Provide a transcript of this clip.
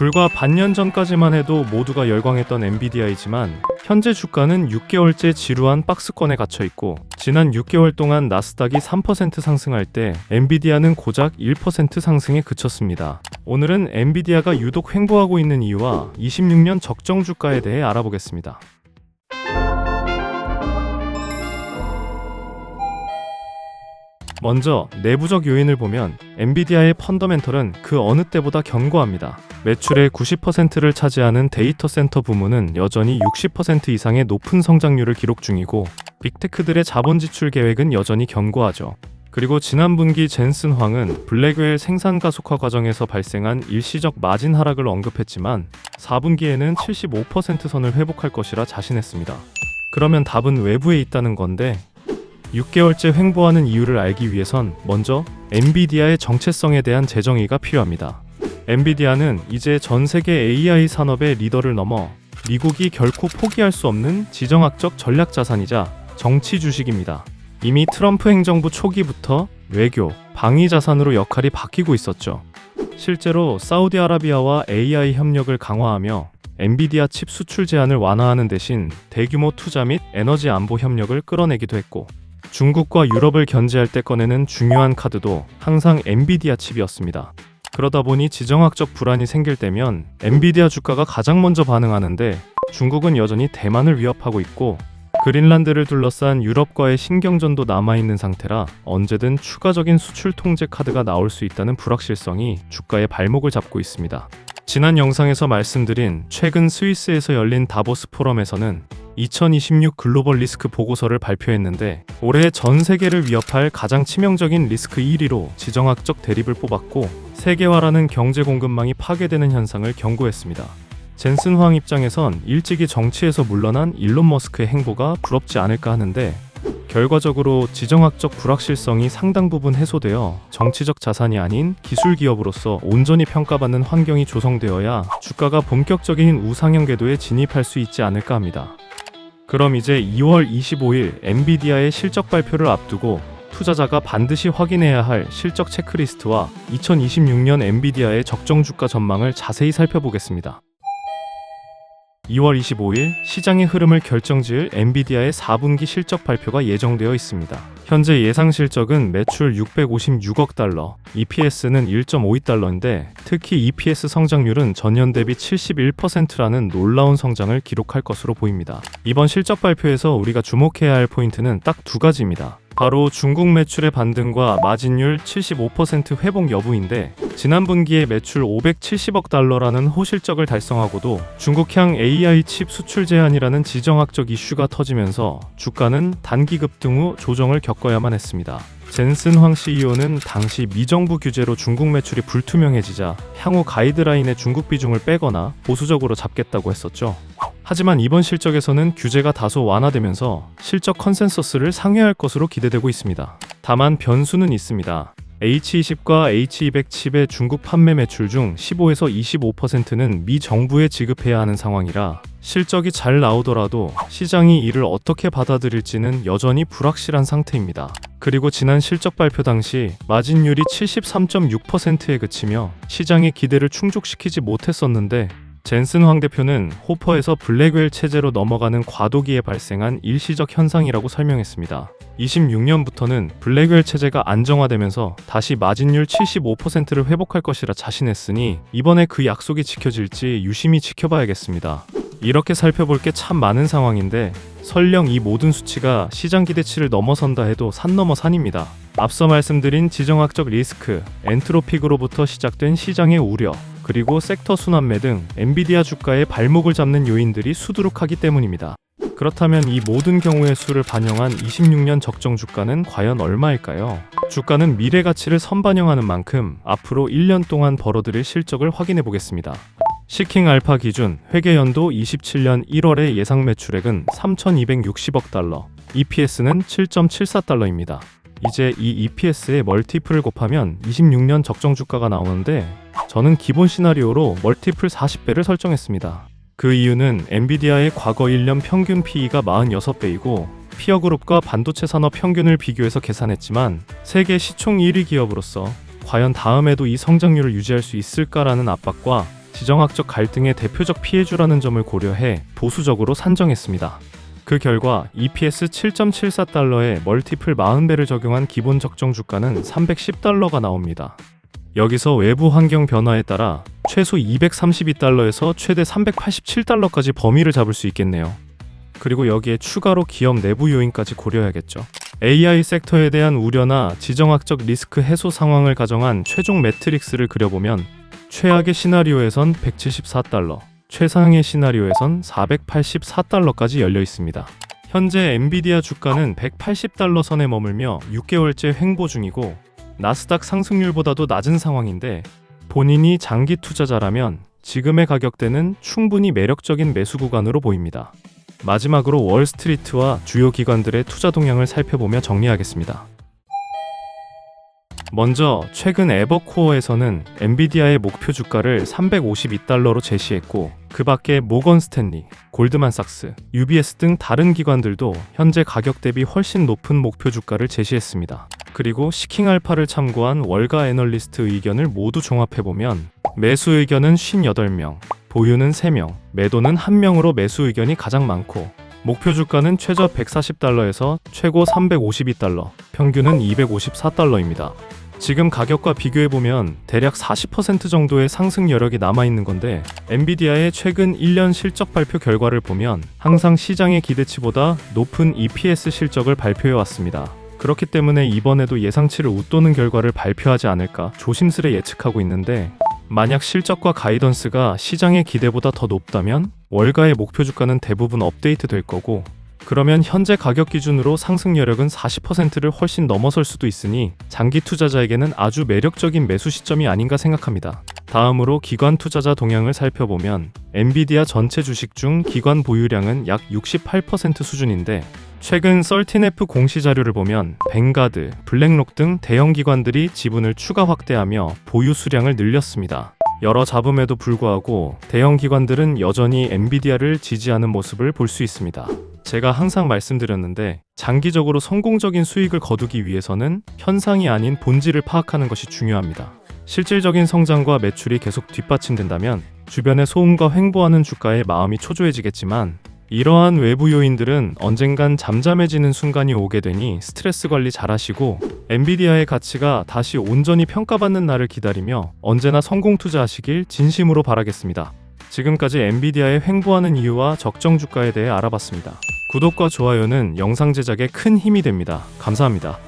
불과 반년 전까지만 해도 모두가 열광했던 엔비디아이지만 현재 주가는 6개월째 지루한 박스권에 갇혀있고 지난 6개월 동안 나스닥이 3% 상승할 때 엔비디아는 고작 1% 상승에 그쳤습니다. 오늘은 엔비디아가 유독 횡보하고 있는 이유와 26년 적정 주가에 대해 알아보겠습니다. 먼저 내부적 요인을 보면 엔비디아의 펀더멘털은 그 어느 때보다 견고합니다. 매출의 90%를 차지하는 데이터 센터 부문은 여전히 60% 이상의 높은 성장률을 기록 중이고 빅테크들의 자본 지출 계획은 여전히 견고하죠. 그리고 지난 분기 젠슨 황은 블랙웰 생산 가속화 과정에서 발생한 일시적 마진 하락을 언급했지만 4분기에는 75% 선을 회복할 것이라 자신했습니다. 그러면 답은 외부에 있다는 건데 6개월째 횡보하는 이유를 알기 위해선 먼저 엔비디아의 정체성에 대한 재정의가 필요합니다. 엔비디아는 이제 전 세계 AI 산업의 리더를 넘어 미국이 결코 포기할 수 없는 지정학적 전략 자산이자 정치 주식입니다. 이미 트럼프 행정부 초기부터 외교, 방위 자산으로 역할이 바뀌고 있었죠. 실제로 사우디아라비아와 AI 협력을 강화하며 엔비디아 칩 수출 제한을 완화하는 대신 대규모 투자 및 에너지 안보 협력을 끌어내기도 했고 중국과 유럽을 견제할 때 꺼내는 중요한 카드도 항상 엔비디아 칩이었습니다. 그러다 보니 지정학적 불안이 생길 때면 엔비디아 주가가 가장 먼저 반응하는데 중국은 여전히 대만을 위협하고 있고 그린란드를 둘러싼 유럽과의 신경전도 남아있는 상태라 언제든 추가적인 수출 통제 카드가 나올 수 있다는 불확실성이 주가의 발목을 잡고 있습니다. 지난 영상에서 말씀드린 최근 스위스에서 열린 다보스 포럼에서는 2026 글로벌 리스크 보고서를 발표했는데 올해 전 세계를 위협할 가장 치명적인 리스크 1위로 지정학적 대립을 뽑았고 세계화라는 경제 공급망이 파괴되는 현상을 경고했습니다. 젠슨 황 입장에선 일찍이 정치에서 물러난 일론 머스크의 행보가 부럽지 않을까 하는데 결과적으로 지정학적 불확실성이 상당 부분 해소되어 정치적 자산이 아닌 기술 기업으로서 온전히 평가받는 환경이 조성되어야 주가가 본격적인 우상향 궤도에 진입할 수 있지 않을까 합니다. 그럼 이제 2월 25일 엔비디아의 실적 발표를 앞두고 투자자가 반드시 확인해야 할 실적 체크리스트와 2026년 엔비디아의 적정 주가 전망을 자세히 살펴보겠습니다. 2월 25일 시장의 흐름을 결정지을 엔비디아의 4분기 실적 발표가 예정되어 있습니다. 현재 예상 실적은 매출 656억 달러, EPS는 1.52달러인데 특히 EPS 성장률은 전년 대비 71%라는 놀라운 성장을 기록할 것으로 보입니다. 이번 실적 발표에서 우리가 주목해야 할 포인트는 딱 두 가지입니다. 바로 중국 매출의 반등과 마진율 75% 회복 여부인데 지난 분기에 매출 570억 달러라는 호실적을 달성하고도 중국향 AI 칩 수출 제한이라는 지정학적 이슈가 터지면서 주가는 단기 급등 후 조정을 겪어야만 했습니다. 젠슨 황 CEO는 당시 미정부 규제로 중국 매출이 불투명해지자 향후 가이드라인의 중국 비중을 빼거나 보수적으로 잡겠다고 했었죠. 하지만 이번 실적에서는 규제가 다소 완화되면서 실적 컨센서스를 상회할 것으로 기대되고 있습니다. 다만 변수는 있습니다. H20과 H200 칩의 중국 판매 매출 중 15에서 25%는 미 정부에 지급해야 하는 상황이라 실적이 잘 나오더라도 시장이 이를 어떻게 받아들일지는 여전히 불확실한 상태입니다. 그리고 지난 실적 발표 당시 마진율이 73.6%에 그치며 시장의 기대를 충족시키지 못했었는데 젠슨 황 대표는 호퍼에서 블랙웰 체제로 넘어가는 과도기에 발생한 일시적 현상이라고 설명했습니다. 26년부터는 블랙웰 체제가 안정화되면서 다시 마진율 75%를 회복할 것이라 자신했으니 이번에 그 약속이 지켜질지 유심히 지켜봐야겠습니다. 이렇게 살펴볼 게 참 많은 상황인데 설령 이 모든 수치가 시장 기대치를 넘어선다 해도 산 넘어 산입니다. 앞서 말씀드린 지정학적 리스크, 엔트로픽으로부터 시작된 시장의 우려, 그리고 섹터 순환매 등 엔비디아 주가의 발목을 잡는 요인들이 수두룩하기 때문입니다. 그렇다면 이 모든 경우의 수를 반영한 26년 적정 주가는 과연 얼마일까요? 주가는 미래 가치를 선반영하는 만큼 앞으로 1년 동안 벌어들일 실적을 확인해 보겠습니다. 시킹 알파 기준 회계연도 27년 1월의 예상 매출액은 3,260억 달러, EPS는 7.74달러입니다. 이제 이 EPS의 멀티플을 곱하면 26년 적정 주가가 나오는데 저는 기본 시나리오로 멀티플 40배를 설정했습니다. 그 이유는 엔비디아의 과거 1년 평균 PE가 46배이고 피어그룹과 반도체 산업 평균을 비교해서 계산했지만 세계 시총 1위 기업으로서 과연 다음에도 이 성장률을 유지할 수 있을까라는 압박과 지정학적 갈등의 대표적 피해주라는 점을 고려해 보수적으로 산정했습니다. 그 결과 EPS 7.74달러에 멀티플 40배를 적용한 기본 적정 주가는 310달러가 나옵니다. 여기서 외부 환경 변화에 따라 최소 232달러에서 최대 387달러까지 범위를 잡을 수 있겠네요. 그리고 여기에 추가로 기업 내부 요인까지 고려해야겠죠. AI 섹터에 대한 우려나 지정학적 리스크 해소 상황을 가정한 최종 매트릭스를 그려보면 최악의 시나리오에선 174달러, 최상의 시나리오에선 484달러까지 열려 있습니다. 현재 엔비디아 주가는 180달러 선에 머물며 6개월째 횡보 중이고 나스닥 상승률보다도 낮은 상황인데 본인이 장기 투자자라면 지금의 가격대는 충분히 매력적인 매수 구간으로 보입니다. 마지막으로 월스트리트와 주요 기관들의 투자 동향을 살펴보며 정리하겠습니다. 먼저 최근 에버코어에서는 엔비디아의 목표 주가를 352달러로 제시했고 그 밖에 모건 스탠리, 골드만삭스, UBS 등 다른 기관들도 현재 가격 대비 훨씬 높은 목표 주가를 제시했습니다. 그리고 시킹알파를 참고한 월가 애널리스트 의견을 모두 종합해보면 매수 의견은 58명, 보유는 3명, 매도는 1명으로 매수 의견이 가장 많고 목표 주가는 최저 140달러에서 최고 352달러, 평균은 254달러입니다. 지금 가격과 비교해보면 대략 40% 정도의 상승 여력이 남아있는 건데 엔비디아의 최근 1년 실적 발표 결과를 보면 항상 시장의 기대치보다 높은 EPS 실적을 발표해왔습니다. 그렇기 때문에 이번에도 예상치를 웃도는 결과를 발표하지 않을까 조심스레 예측하고 있는데 만약 실적과 가이던스가 시장의 기대보다 더 높다면 월가의 목표 주가는 대부분 업데이트 될 거고 그러면 현재 가격 기준으로 상승 여력은 40%를 훨씬 넘어설 수도 있으니 장기 투자자에게는 아주 매력적인 매수 시점이 아닌가 생각합니다. 다음으로 기관 투자자 동향을 살펴보면 엔비디아 전체 주식 중 기관 보유량은 약 68% 수준인데 최근 13F 공시 자료를 보면 뱅가드, 블랙록 등 대형 기관들이 지분을 추가 확대하며 보유 수량을 늘렸습니다. 여러 잡음에도 불구하고 대형 기관들은 여전히 엔비디아를 지지하는 모습을 볼 수 있습니다. 제가 항상 말씀드렸는데 장기적으로 성공적인 수익을 거두기 위해서는 현상이 아닌 본질을 파악하는 것이 중요합니다. 실질적인 성장과 매출이 계속 뒷받침된다면 주변의 소음과 횡보하는 주가에 마음이 초조해지겠지만 이러한 외부 요인들은 언젠간 잠잠해지는 순간이 오게 되니 스트레스 관리 잘하시고 엔비디아의 가치가 다시 온전히 평가받는 날을 기다리며 언제나 성공 투자하시길 진심으로 바라겠습니다. 지금까지 엔비디아의 횡보하는 이유와 적정 주가에 대해 알아봤습니다. 구독과 좋아요는 영상 제작에 큰 힘이 됩니다. 감사합니다.